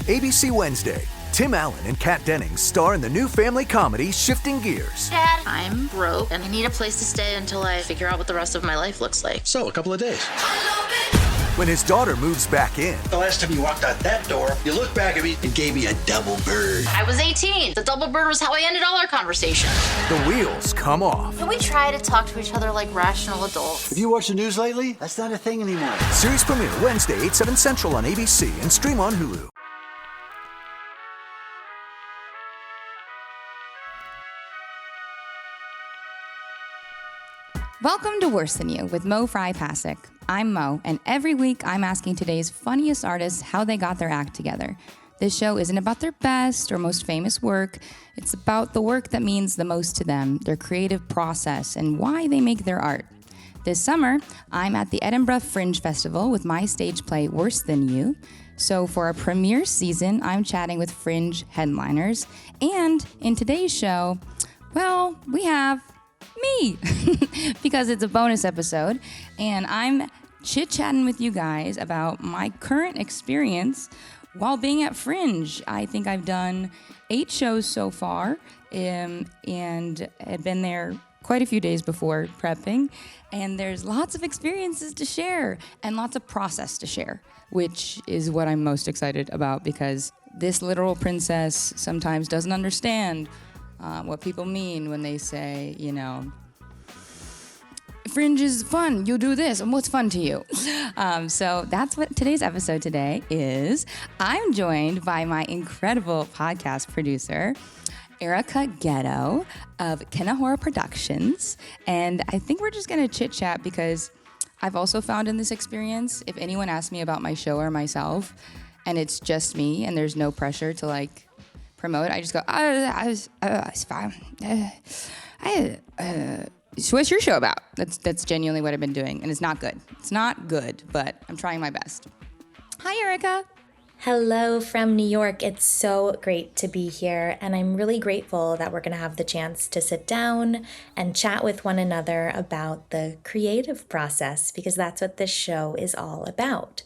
ABC Wednesday. Tim Allen and Kat Dennings star in the new family comedy Shifting Gears. Dad, I'm broke and I need a place to stay until I figure out what the rest of my life looks like. So, a couple of days. When his daughter moves back in. The last time you walked out that door, you looked back at me and gave me a double bird. I was 18. The double bird was how I ended all our conversations. The wheels come off. Can we try to talk to each other like rational adults? Have you watched the news lately? That's not a thing anymore. Series premiere Wednesday, 8, 7 Central on ABC and stream on Hulu. Welcome to Worse Than You with Mo Fry Pasic. I'm Mo, and every week I'm asking today's funniest artists how they got their act together. This show isn't about their best or most famous work. It's about the work that means the most to them, their creative process, and why they make their art. This summer, I'm at the Edinburgh Fringe Festival with my stage play Worse Than You. So for our premiere season, I'm chatting with Fringe headliners. And in today's show, well, we have me because it's a bonus episode and I'm chit-chatting with you guys about my current experience while being at Fringe. I think I've done 8 shows so far and had been there quite a few days before prepping, and there's lots of experiences to share and lots of process to share, which is what I'm most excited about because this literal princess sometimes doesn't understand what people mean when they say, you know, Fringe is fun, you do this, and what's fun to you? So that's what today's episode today is. I'm joined by my incredible podcast producer, Erica Ghetto of Kenahora Productions. And I think we're just going to chit chat because I've also found in this experience, if anyone asks me about my show or myself, and it's just me and there's no pressure to like promote, I just go, it's fine. So what's your show about? That's genuinely what I've been doing, and it's not good. It's not good, but I'm trying my best. Hi, Erica. Hello from New York. It's so great to be here, and I'm really grateful that we're going to have the chance to sit down and chat with one another about the creative process, because that's what this show is all about.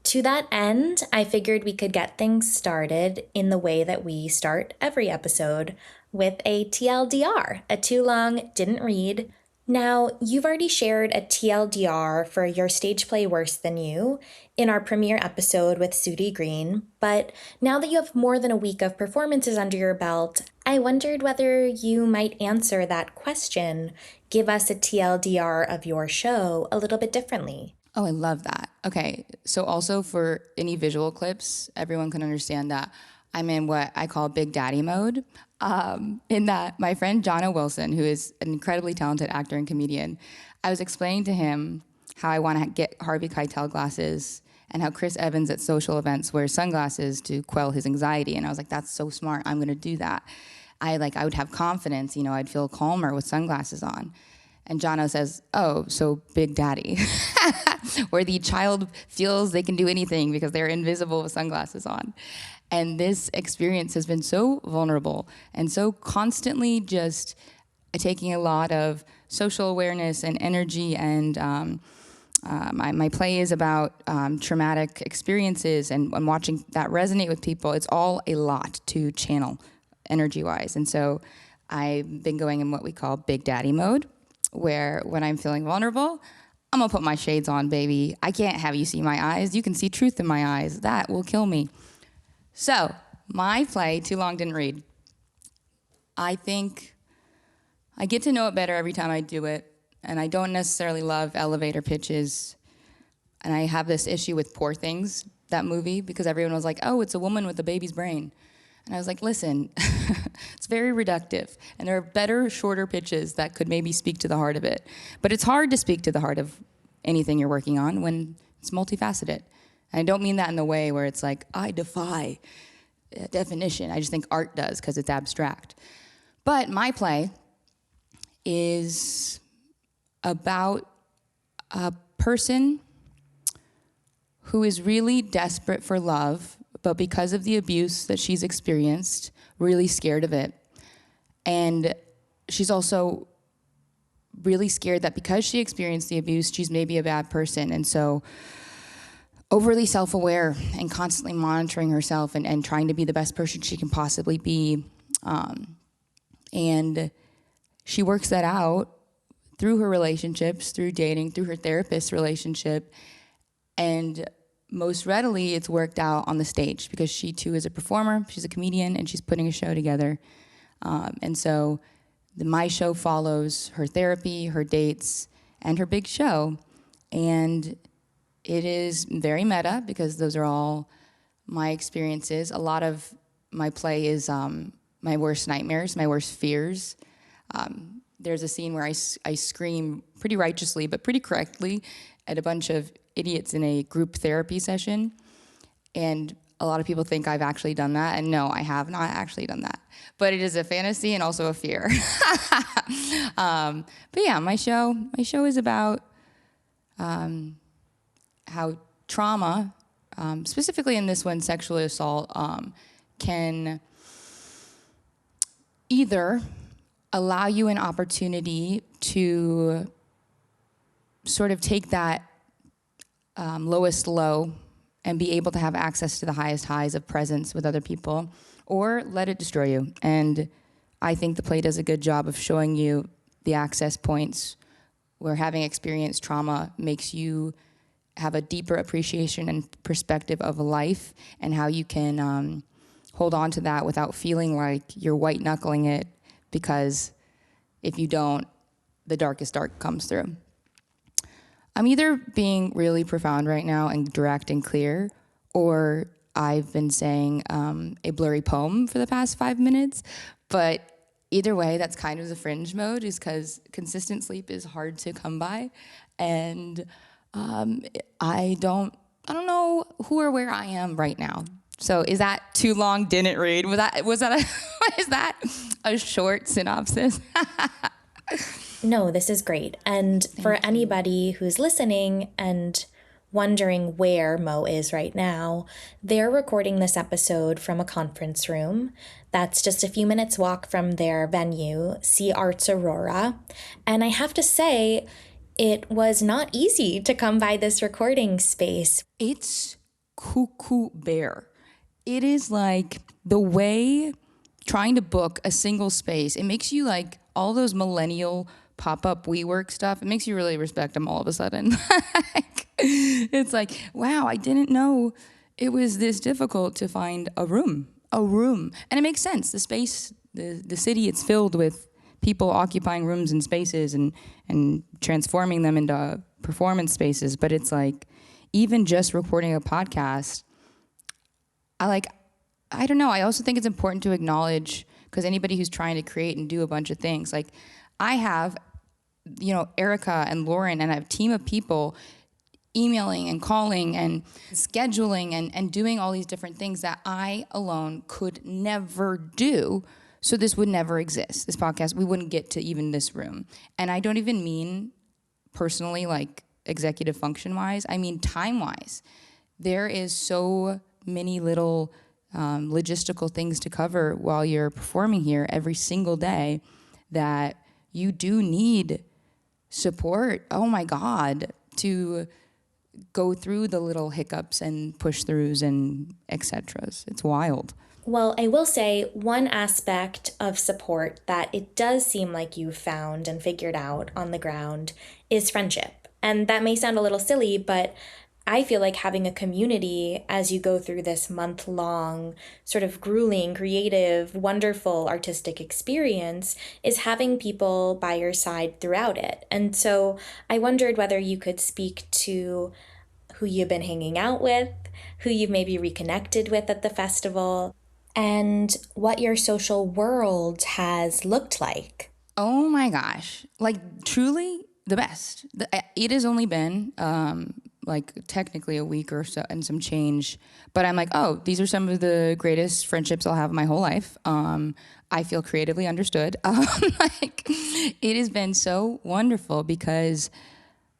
To that end, I figured we could get things started in the way that we start every episode, with a TLDR, a too long didn't read. Now, you've already shared a TLDR for your stage play Worse Than You in our premiere episode with Sudie Green, but now that you have more than a week of performances under your belt, I wondered whether you might answer that question, give us a TLDR of your show a little bit differently. Oh, I love that. Okay, so also for any visual clips, everyone can understand that I'm in what I call Big Daddy mode. In that my friend Jono Wilson, who is an incredibly talented actor and comedian, I was explaining to him how I want to get Harvey Keitel glasses and how Chris Evans at social events wears sunglasses to quell his anxiety. And I was like, that's so smart. I'm going to do that. I would have confidence, you know, I'd feel calmer with sunglasses on. And Jono says, oh, so Big Daddy, where the child feels they can do anything because they're invisible with sunglasses on. And this experience has been so vulnerable and so constantly just taking a lot of social awareness and energy. And my play is about traumatic experiences and watching that resonate with people. It's all a lot to channel energy-wise. And so I've been going in what we call Big Daddy mode, where when I'm feeling vulnerable, I'm gonna put my shades on, baby. I can't have you see my eyes. You can see truth in my eyes. That will kill me. So, my play, Too Long Didn't Read. I think I get to know it better every time I do it, and I don't necessarily love elevator pitches. And I have this issue with Poor Things, that movie, because everyone was like, oh, it's a woman with a baby's brain. And I was like, listen, it's very reductive, and there are better, shorter pitches that could maybe speak to the heart of it. But it's hard to speak to the heart of anything you're working on when it's multifaceted. And I don't mean that in the way where it's like, I defy definition. I just think art does because it's abstract. But my play is about a person who is really desperate for love, but because of the abuse that she's experienced, really scared of it. And she's also really scared that because she experienced the abuse, she's maybe a bad person. And so overly self-aware and constantly monitoring herself and trying to be the best person she can possibly be. And she works that out through her relationships, through dating, through her therapist relationship. And most readily, it's worked out on the stage because she too is a performer. She's a comedian and she's putting a show together. And so my show follows her therapy, her dates, and her big show. And it is very meta because those are all my experiences. A lot of my play is my worst nightmares, my worst fears. There's a scene where I scream pretty righteously, but pretty correctly at a bunch of idiots in a group therapy session. And a lot of people think I've actually done that. And no, I have not actually done that. But it is a fantasy and also a fear. But yeah, my show is about how trauma, specifically in this one, sexual assault, can either allow you an opportunity to sort of take that lowest low and be able to have access to the highest highs of presence with other people, or let it destroy you. And I think the play does a good job of showing you the access points where having experienced trauma makes you have a deeper appreciation and perspective of life and how you can hold on to that without feeling like you're white-knuckling it, because if you don't, the darkest dark comes through. I'm either being really profound right now and direct and clear, or I've been saying a blurry poem for the past 5 minutes. But either way, that's kind of the Fringe mode, is because consistent sleep is hard to come by. And I don't know who or where I am right now. So is that too long? Didn't read. Was that is that a short synopsis? No, this is great. And for anybody who's listening and wondering where Mo is right now, they're recording this episode from a conference room. That's just a few minutes walk from their venue, Sea Arts Aurora. And I have to say, it was not easy to come by this recording space. It's cuckoo bear. It is like the way trying to book a single space, it makes you like all those millennial pop-up WeWork stuff. It makes you really respect them all of a sudden. It's like, wow, I didn't know it was this difficult to find a room. And it makes sense. The space, the city, it's filled with people occupying rooms and spaces and transforming them into performance spaces. But it's like, even just recording a podcast, I don't know. I also think it's important to acknowledge, because anybody who's trying to create and do a bunch of things, like I have, Erica and Lauren and a team of people emailing and calling and scheduling and doing all these different things that I alone could never do. So this would never exist. This podcast, we wouldn't get to even this room. And I don't even mean personally, like executive function wise. I mean time wise. There is so many little logistical things to cover while you're performing here every single day that you do need support. Oh my God, to go through the little hiccups and push throughs and et ceteras. It's wild. Well, I will say one aspect of support that it does seem like you've found and figured out on the ground is friendship. And that may sound a little silly, but I feel like having a community as you go through this month-long, sort of grueling, creative, wonderful, artistic experience is having people by your side throughout it. And so I wondered whether you could speak to who you've been hanging out with, who you've maybe reconnected with at the festival, and what your social world has looked like. Oh my gosh. Like, truly the best. It has only been technically a week or so and some change, but I'm like, oh, these are some of the greatest friendships I'll have in my whole life. I feel creatively understood. It has been so wonderful because,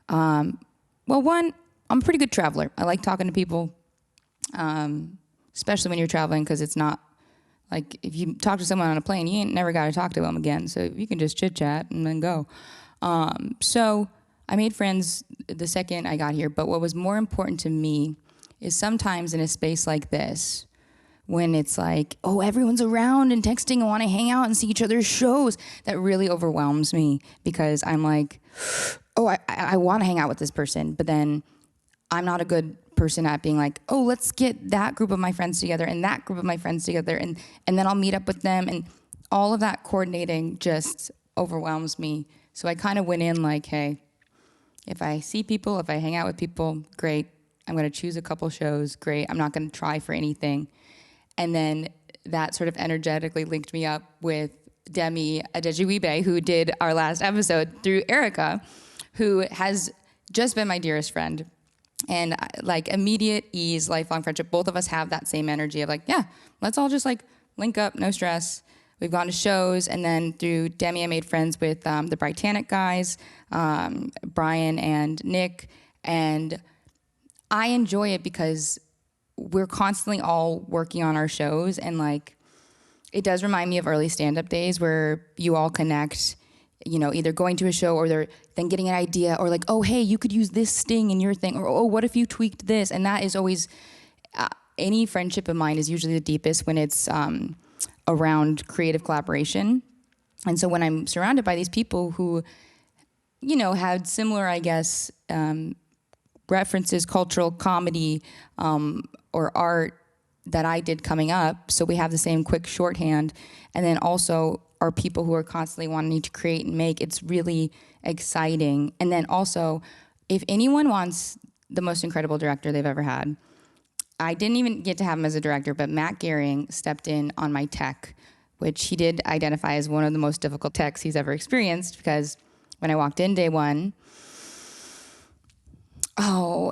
one, I'm a pretty good traveler. I like talking to people, especially when you're traveling, because it's not like if you talk to someone on a plane, you ain't never got to talk to them again. So you can just chit chat and then go. So I made friends the second I got here, but what was more important to me is sometimes in a space like this, when it's like, oh, everyone's around and texting and want to hang out and see each other's shows, that really overwhelms me, because I'm like, oh, I want to hang out with this person, but then I'm not a good person at being like, oh, let's get that group of my friends together and that group of my friends together, and then I'll meet up with them, and all of that coordinating just overwhelms me. So I kind of went in like, hey, if I see people, if I hang out with people, great. I'm going to choose a couple shows, great. I'm not going to try for anything. And then that sort of energetically linked me up with Demi Adejuibe, who did our last episode, through Erica, who has just been my dearest friend. And like immediate ease, lifelong friendship. Both of us have that same energy of like, yeah, let's all just like link up, no stress. We've gone to shows, and then through Demi, I made friends with the Britannic guys, Brian and Nick, and I enjoy it because we're constantly all working on our shows, and like it does remind me of early stand-up days where you all connect, you know, either going to a show or they're then getting an idea, or like, oh, hey, you could use this sting in your thing, or oh, what if you tweaked this? And that is always, any friendship of mine is usually the deepest when it's around creative collaboration. And so when I'm surrounded by these people who, you know, had similar, I guess, references, cultural comedy, or art that I did coming up, so we have the same quick shorthand, and then also are people who are constantly wanting to create and make, it's really exciting. And then also, if anyone wants the most incredible director they've ever had, I didn't even get to have him as a director, but Matt Gehring stepped in on my tech, which he did identify as one of the most difficult techs he's ever experienced, because when I walked in day one,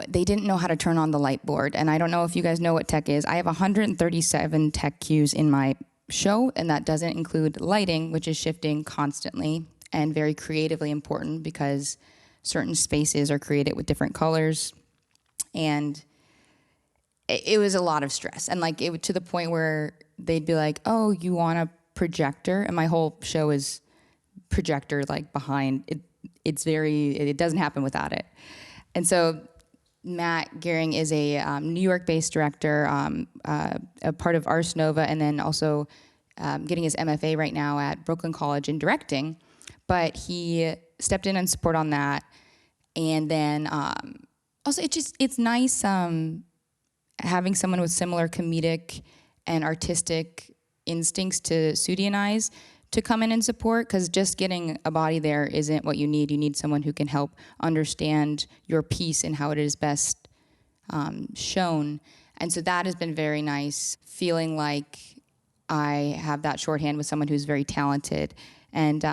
they didn't know how to turn on the light board. And I don't know if you guys know what tech is. I have 137 tech cues in my show, and that doesn't include lighting, which is shifting constantly and very creatively important because certain spaces are created with different colors. And it was a lot of stress. And like it to the point where they'd be like, oh, you want a projector? And my whole show is projector like behind it. It doesn't happen without it. And so Matt Gehring is a New York-based director, a part of Ars Nova, and then also getting his MFA right now at Brooklyn College in directing. But he stepped in and support on that. And then also it's nice having someone with similar comedic and artistic instincts to Sudi and I's to come in and support, because just getting a body there isn't what you need. You need someone who can help understand your piece and how it is best shown. And so that has been very nice, feeling like I have that shorthand with someone who's very talented. And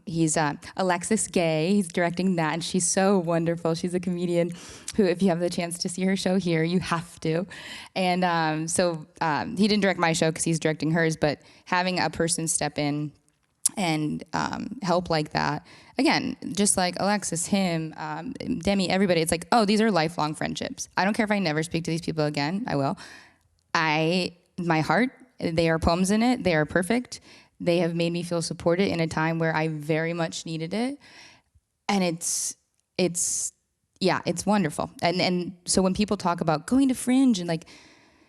he's Alexis Gay. He's directing that, and she's so wonderful. She's a comedian who, if you have the chance to see her show here, you have to. And so he didn't direct my show because he's directing hers, but having a person step in and help like that, again, just like Alexis, him, Demi, everybody, it's like, oh, these are lifelong friendships. I don't care if I never speak to these people again, I will. My heart, they are poems in it, they are perfect. They have made me feel supported in a time where I very much needed it. And it's wonderful. And so when people talk about going to Fringe, and like,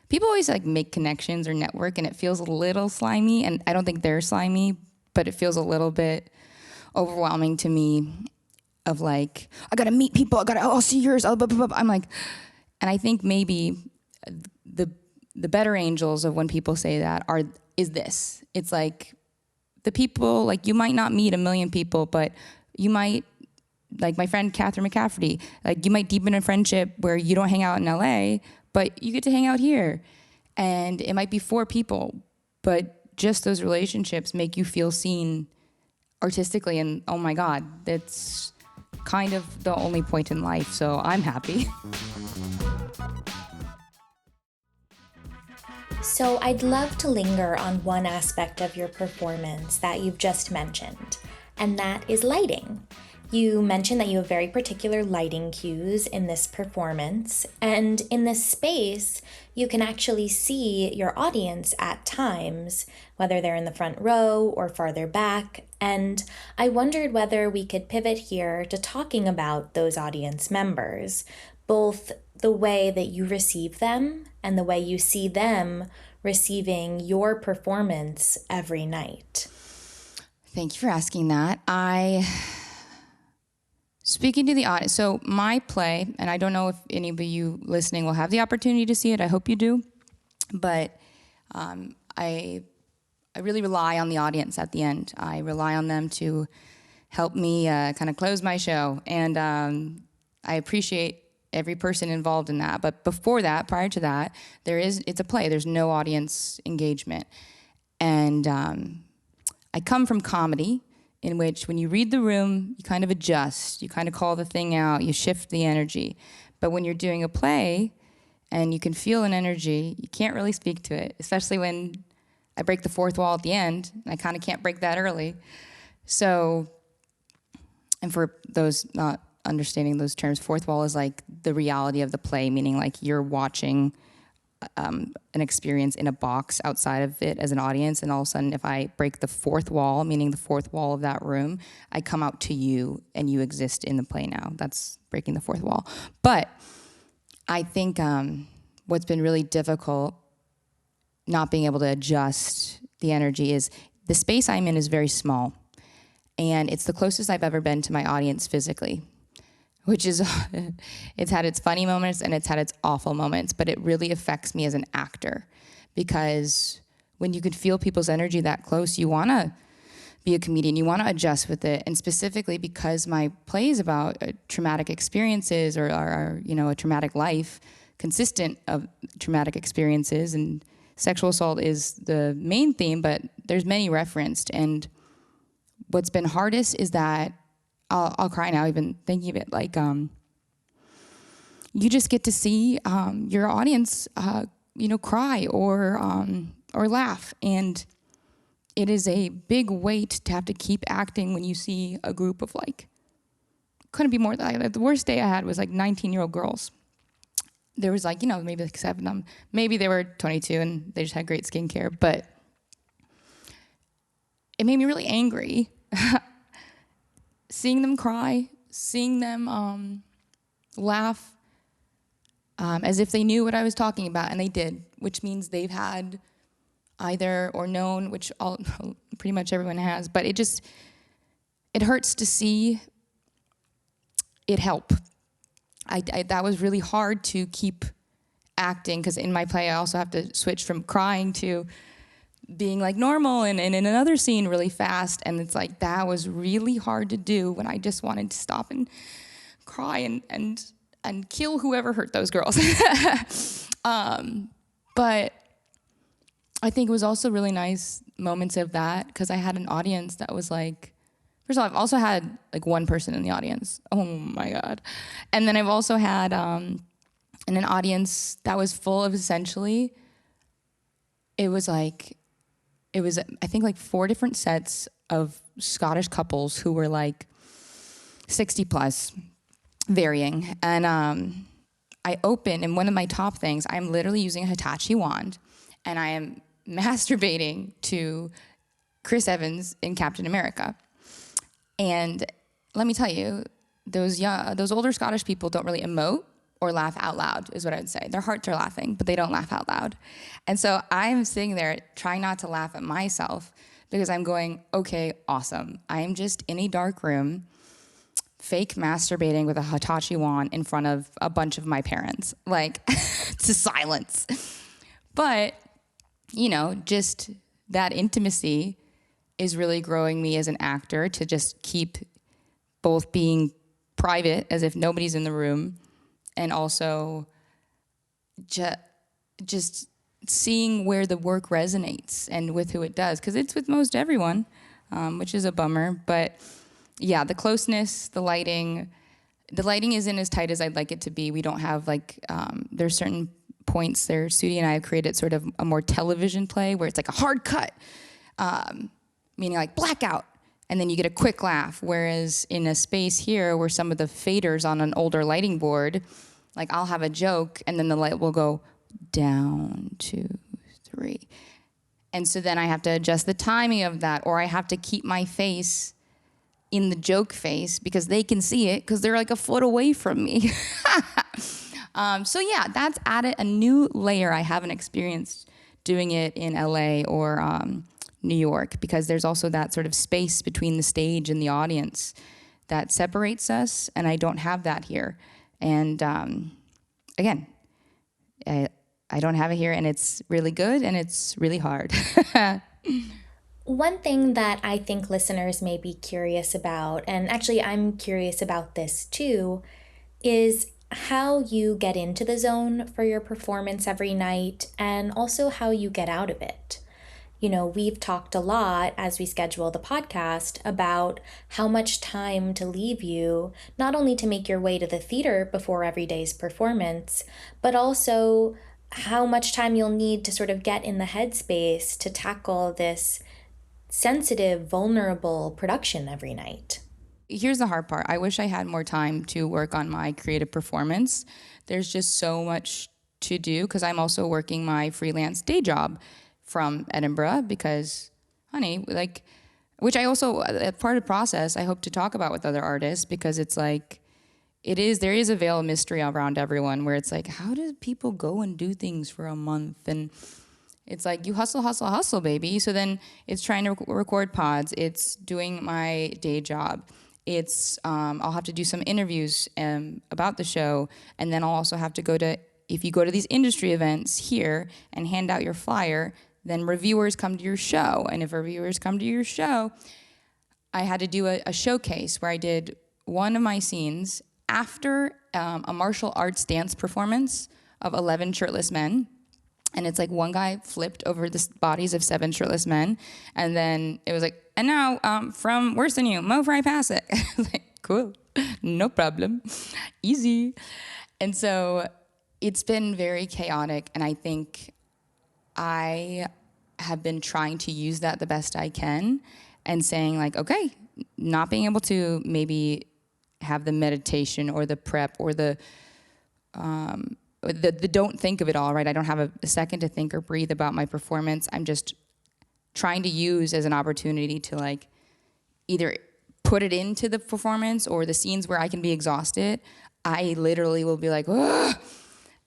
people always like make connections or network, and it feels a little slimy, and I don't think they're slimy, but it feels a little bit overwhelming to me of like, I gotta meet people, I'll see yours, blah, blah, blah. I'm like, and I think maybe the better angels of when people say that is this. It's like, the people, like, you might not meet a million people, but you might, like my friend Catherine McCafferty, like you might deepen a friendship where you don't hang out in LA, but you get to hang out here. And it might be 4 people, but just those relationships make you feel seen artistically. And oh my God, that's kind of the only point in life. So I'm happy. So I'd love to linger on one aspect of your performance that you've just mentioned, and that is lighting. You mentioned that you have very particular lighting cues in this performance, and in this space, you can actually see your audience at times, whether they're in the front row or farther back, and I wondered whether we could pivot here to talking about those audience members, both the way that you receive them and the way you see them receiving your performance every night? Thank you for asking that. Speaking to the audience, so my play, and I don't know if any of you listening will have the opportunity to see it. I hope you do. But I really rely on the audience at the end. I rely on them to help me kind of close my show. And I appreciate every person involved in that. But before that, prior to that, it's a play. There's no audience engagement. And I come from comedy, in which when you read the room, you kind of adjust, you kind of call the thing out, you shift the energy. But when you're doing a play and you can feel an energy, you can't really speak to it, especially when I break the fourth wall at the end. I kind of can't break that early. So, and for those not understanding those terms, fourth wall is like the reality of the play, meaning like you're watching an experience in a box outside of it as an audience, and all of a sudden if I break the fourth wall, meaning the fourth wall of that room, I come out to you and you exist in the play now. That's breaking the fourth wall. But I think what's been really difficult, not being able to adjust the energy, is the space I'm in is very small, and it's the closest I've ever been to my audience physically, which is, it's had its funny moments and it's had its awful moments, but it really affects me as an actor, because when you can feel people's energy that close, you want to be a comedian, you want to adjust with it. And specifically because my play is about traumatic experiences or a traumatic life, consistent of traumatic experiences, and sexual assault is the main theme, but there's many referenced. And what's been hardest is that I'll cry now even thinking of it. Like, you just get to see your audience, cry or laugh, and it is a big weight to have to keep acting when you see a group of couldn't be more. The worst day I had was 19-year-old girls. There was maybe 7 of them. Maybe they were 22 and they just had great skincare, but it made me really angry. Seeing them cry, seeing them laugh as if they knew what I was talking about, and they did, which means they've had either or known, which pretty much everyone has, but it hurts to see it help. That was really hard to keep acting, because in my play I also have to switch from crying to being normal and in another scene really fast, and it's that was really hard to do when I just wanted to stop and cry and kill whoever hurt those girls. But I think it was also really nice moments of that, because I had an audience that was first of all, I've also had one person in the audience. Oh my God. And then I've also had in an audience that was full of essentially, it was I think 4 different sets of Scottish couples who were 60 plus, varying. And I open, and one of my top things, I'm literally using a Hitachi wand, and I am masturbating to Chris Evans in Captain America. And let me tell you, those older Scottish people don't really emote or laugh out loud, is what I would say. Their hearts are laughing, but they don't laugh out loud. And so I'm sitting there trying not to laugh at myself, because I'm going, okay, awesome. I am just in a dark room, fake masturbating with a Hitachi wand in front of a bunch of my parents, to silence. But, just that intimacy is really growing me as an actor, to just keep both being private as if nobody's in the room, and also just seeing where the work resonates and with who it does, because it's with most everyone, which is a bummer. But yeah, the closeness, the lighting isn't as tight as I'd like it to be. We don't have there's certain points there. Sudi and I have created sort of a more television play where it's a hard cut, meaning blackout, and then you get a quick laugh. Whereas in a space here where some of the faders on an older lighting board, I'll have a joke and then the light will go down, 2, 3. And so then I have to adjust the timing of that, or I have to keep my face in the joke face because they can see it because they're a foot away from me. So yeah, that's added a new layer I haven't experienced doing it in LA or New York, because there's also that sort of space between the stage and the audience that separates us, and I don't have that here. And again, I don't have it here, and it's really good, and it's really hard. One thing that I think listeners may be curious about, and actually I'm curious about this too, is how you get into the zone for your performance every night, and also how you get out of it. You know, we've talked a lot as we schedule the podcast about how much time to leave you, not only to make your way to the theater before every day's performance, but also how much time you'll need to sort of get in the headspace to tackle this sensitive, vulnerable production every night. Here's the hard part. I wish I had more time to work on my creative performance. There's just so much to do, because I'm also working my freelance day job from Edinburgh, because, honey, like, which I also, part of the process, I hope to talk about with other artists, because it's like, there is a veil of mystery around everyone, where it's like, how do people go and do things for a month? And it's like, you hustle, hustle, hustle, baby. So then it's trying to record pods. It's doing my day job. It's, I'll have to do some interviews about the show. And then I'll also have to if you go to these industry events here and hand out your flyer, then reviewers come to your show. And if reviewers come to your show, I had to do a showcase where I did one of my scenes after a martial arts dance performance of 11 shirtless men. And it's like one guy flipped over the bodies of 7 shirtless men. And then it was like, and now from Worse Than You, Mo Fry Pasic. I was like, cool, no problem, easy. And so it's been very chaotic. And I think I have been trying to use that the best I can, and saying like, okay, not being able to maybe have the meditation or the prep or the don't think of it all, right? I don't have a second to think or breathe about my performance. I'm just trying to use as an opportunity to like either put it into the performance, or the scenes where I can be exhausted, I literally will be like, ugh,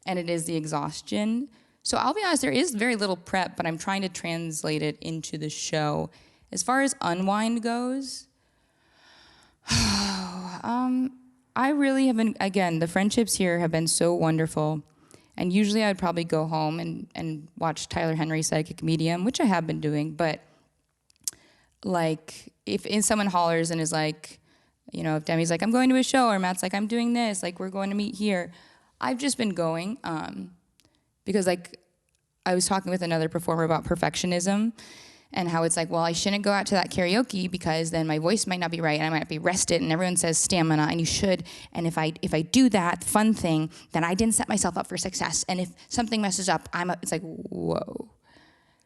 and it is the exhaustion. So I'll be honest, there is very little prep, but I'm trying to translate it into the show. As far as unwind goes, I really have been, again, the friendships here have been so wonderful. And usually I'd probably go home and watch Tyler Henry's Psychic Medium, which I have been doing. But like, if someone hollers and is like, you know, if Demi's like, I'm going to a show, or Matt's like, I'm doing this, like, we're going to meet here, I've just been going because like I was talking with another performer about perfectionism, and how it's like, well, I shouldn't go out to that karaoke because then my voice might not be right and I might be rested, and everyone says stamina and you should. And if I do that fun thing, then I didn't set myself up for success. And if something messes up, it's like, whoa.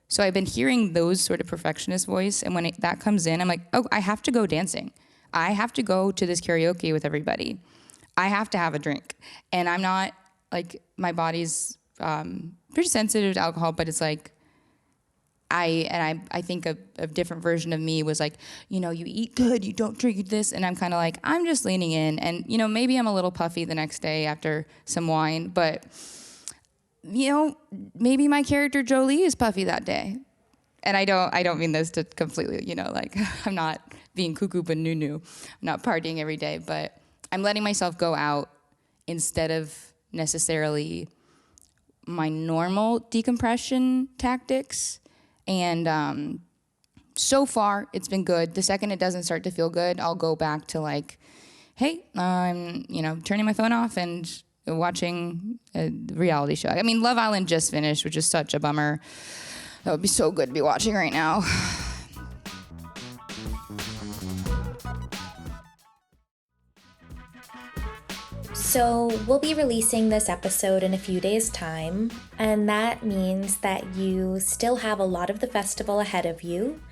So I've been hearing those sort of perfectionist voice, and when that comes in, I'm like, oh, I have to go dancing. I have to go to this karaoke with everybody. I have to have a drink. And I'm not, like, my body's pretty sensitive to alcohol, but it's like, I think a different version of me was like, you know, you eat good, you don't drink this. And I'm kind of like, I'm just leaning in. And, you know, maybe I'm a little puffy the next day after some wine, but, you know, maybe my character Jolie is puffy that day. And I don't mean this to completely, you know, like, I'm not being cuckoo but noo-noo. I'm not partying every day, but I'm letting myself go out instead of necessarily my normal decompression tactics. And so far, it's been good. The second it doesn't start to feel good, I'll go back to like, hey, I'm, you know, turning my phone off and watching a reality show. I mean, Love Island just finished, which is such a bummer. That would be so good to be watching right now. So we'll be releasing this episode in a few days' time, and that means that you still have a lot of the festival ahead of you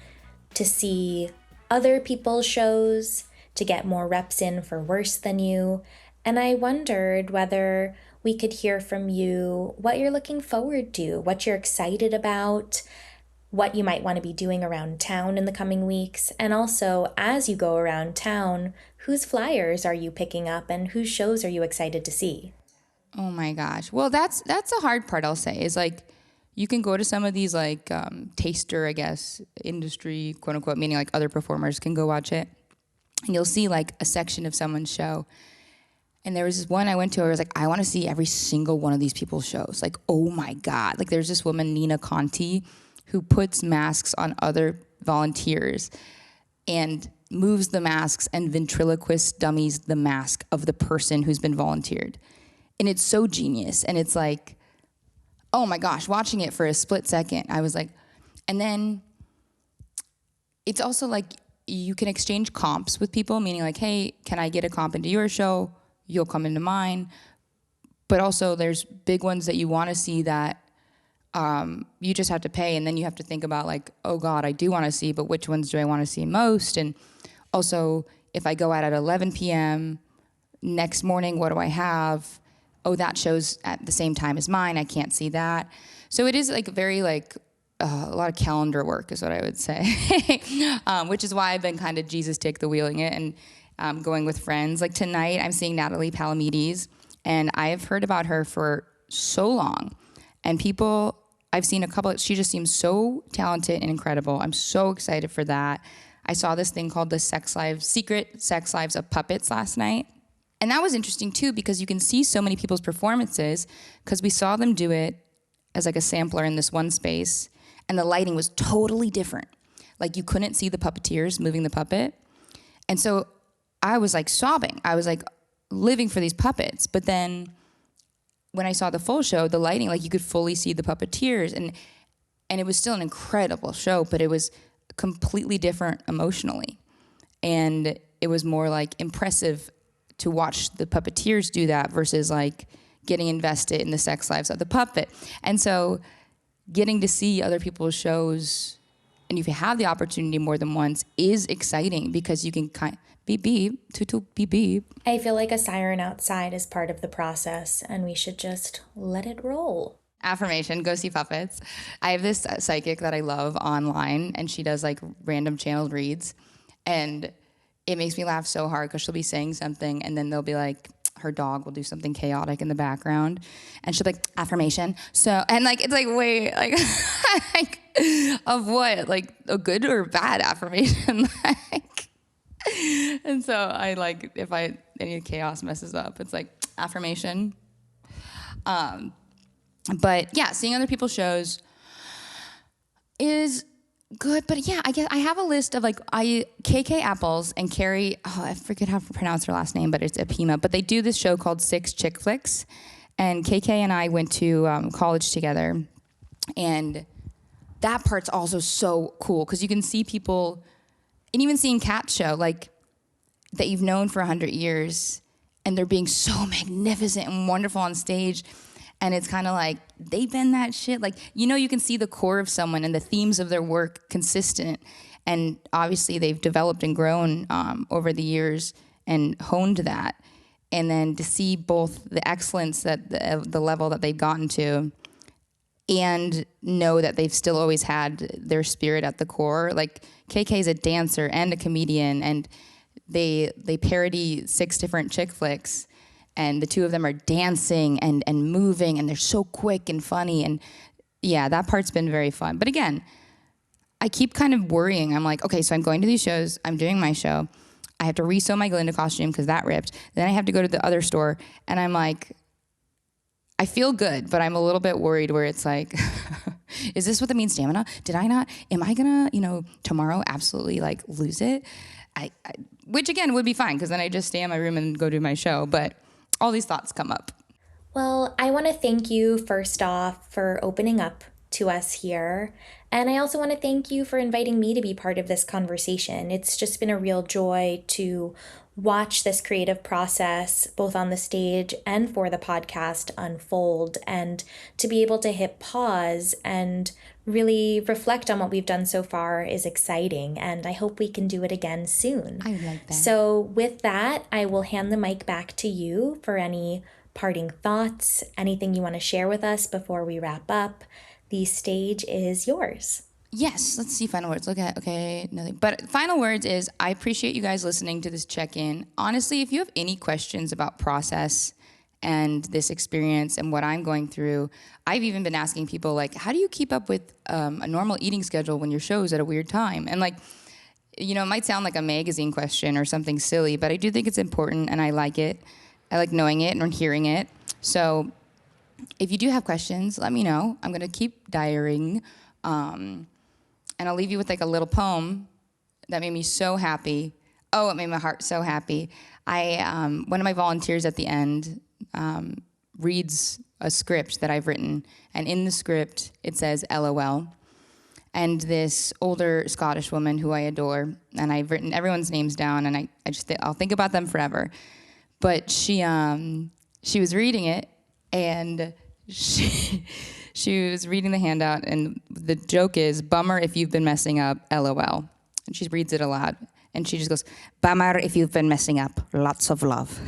to see other people's shows, to get more reps in for Worse Than You, and I wondered whether we could hear from you what you're looking forward to, what you're excited about, what you might want to be doing around town in the coming weeks, and also, as you go around town, whose flyers are you picking up and whose shows are you excited to see? Oh my gosh. Well, that's the hard part, I'll say, is like you can go to some of these like taster, I guess, industry, quote unquote, meaning like other performers can go watch it. And you'll see like a section of someone's show. And there was this one I went to where I was like, I want to see every single one of these people's shows. Like, oh my God. Like there's this woman, Nina Conti, who puts masks on other volunteers and moves the masks and ventriloquist dummies the mask of the person who's been volunteered. And it's so genius. And it's like, oh my gosh, watching it for a split second, I was like, and then it's also like you can exchange comps with people, meaning like, hey, can I get a comp into your show? You'll come into mine. But also there's big ones that you want to see that you just have to pay, and then you have to think about like, oh God, I do want to see, but which ones do I want to see most? And also, if I go out at 11 p.m., next morning, what do I have? Oh, that show's at the same time as mine. I can't see that. So it is like very like a lot of calendar work is what I would say, which is why I've been kind of Jesus take the wheeling it and going with friends. Like tonight, I'm seeing Natalie Palamides, and I have heard about her for so long. And people, I've seen a couple, she just seems so talented and incredible. I'm so excited for that. I saw this thing called the Secret Sex Lives of Puppets last night. And that was interesting too, because you can see so many people's performances, because we saw them do it as like a sampler in this one space, and the lighting was totally different. Like you couldn't see the puppeteers moving the puppet. And so I was like sobbing. I was like living for these puppets. But then when I saw the full show, the lighting, like you could fully see the puppeteers, and it was still an incredible show, but it was completely different emotionally. And it was more like impressive to watch the puppeteers do that versus like getting invested in the sex lives of the puppet. And so getting to see other people's shows, and if you have the opportunity more than once, is exciting because you can kind of beep beep, toot toot beep beep. I feel like a siren outside is part of the process, and we should just let it roll. Affirmation, go see puppets. I have this psychic that I love online, and she does like random channeled reads, and it makes me laugh so hard because she'll be saying something, and then they'll be like, her dog will do something chaotic in the background, and she'll be like, affirmation. So, and like, it's like, wait, like, like of what? Like a good or bad affirmation? Like, and so I like, if any chaos messes up, it's like affirmation. But yeah, seeing other people's shows is good. But yeah, I guess I have a list of like KK Apples and Carrie, I forget how to pronounce her last name, but it's Apima. But they do this show called Six Chick Flicks. And KK and I went to college together. And that part's also so cool because you can see people, and even seeing Kat's show, like that you've known for 100 years, and they're being so magnificent and wonderful on stage. And it's kind of like, they've been that shit. Like, you know, you can see the core of someone and the themes of their work consistent. And obviously they've developed and grown over the years and honed that. And then to see both the excellence that the level that they've gotten to, and know that they've still always had their spirit at the core. Like KK is a dancer and a comedian, and they parody 6 different chick flicks. And the two of them are dancing and moving, and they're so quick and funny. And yeah, that part's been very fun. But again, I keep kind of worrying. I'm like, okay, so I'm going to these shows. I'm doing my show. I have to re-sew my Glinda costume because that ripped. Then I have to go to the other store. And I'm like, I feel good, but I'm a little bit worried where it's like, is this what that means, stamina? Did I not? Am I going to, tomorrow absolutely like lose it? Which again would be fine because then I just stay in my room and go do my show. But all these thoughts come up. Well, I want to thank you first off for opening up to us here. And I also want to thank you for inviting me to be part of this conversation. It's just been a real joy to watch this creative process, both on the stage and for the podcast, unfold, and to be able to hit pause and really reflect on what we've done so far is exciting. And I hope we can do it again soon. I like that. So with that, I will hand the mic back to you for any parting thoughts, anything you want to share with us before we wrap up. The stage is yours. Yes, let's see final words. Okay, nothing. But final words is, I appreciate you guys listening to this check-in. Honestly, if you have any questions about process and this experience and what I'm going through. I've even been asking people, like, how do you keep up with a normal eating schedule when your show's at a weird time? And, like, you know, it might sound like a magazine question or something silly, but I do think it's important, and I like it. I like knowing it and hearing it. So if you do have questions, let me know. I'm going to keep diarying. And I'll leave you with, like, a little poem that made me so happy. Oh, it made my heart so happy. One of my volunteers at the end reads a script that I've written, and in the script it says LOL. And this older Scottish woman who I adore, and I've written everyone's names down, and I'll think about them forever. But she was reading it, and she was reading the handout, and the joke is, bummer if you've been messing up, LOL. And she reads it aloud, and she just goes, bummer if you've been messing up, lots of love.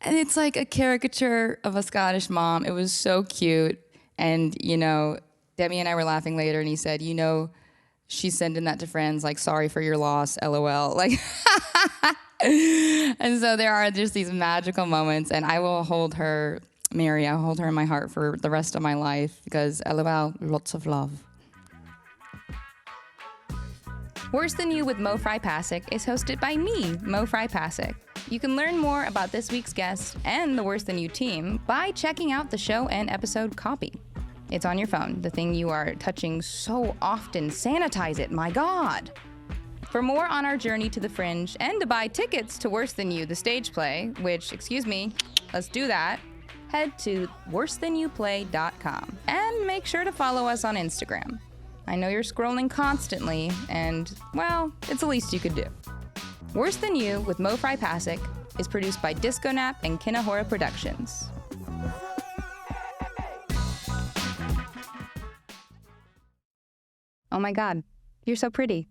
And it's like a caricature of a Scottish mom. It was so cute. And, you know, Demi and I were laughing later, and he said, you know, she's sending that to friends, like, sorry for your loss, LOL. Like, and so there are just these magical moments, and I will hold her, Mary, I'll hold her in my heart for the rest of my life, because LOL, lots of love. Worse Than You with Mo Fry Pasic is hosted by me, Mo Fry Pasic. You can learn more about this week's guest and the Worse Than You team by checking out the show and episode copy. It's on your phone, the thing you are touching so often. Sanitize it, my God. For more on our journey to the Fringe and to buy tickets to Worse Than You, the stage play, which, excuse me, let's do that, head to worsethanYouPlay.com and make sure to follow us on Instagram. I know you're scrolling constantly, and, well, it's the least you could do. Worse Than You with Mo Fry Pasic is produced by Disco Nap and Kinahora Productions. Oh my God, you're so pretty.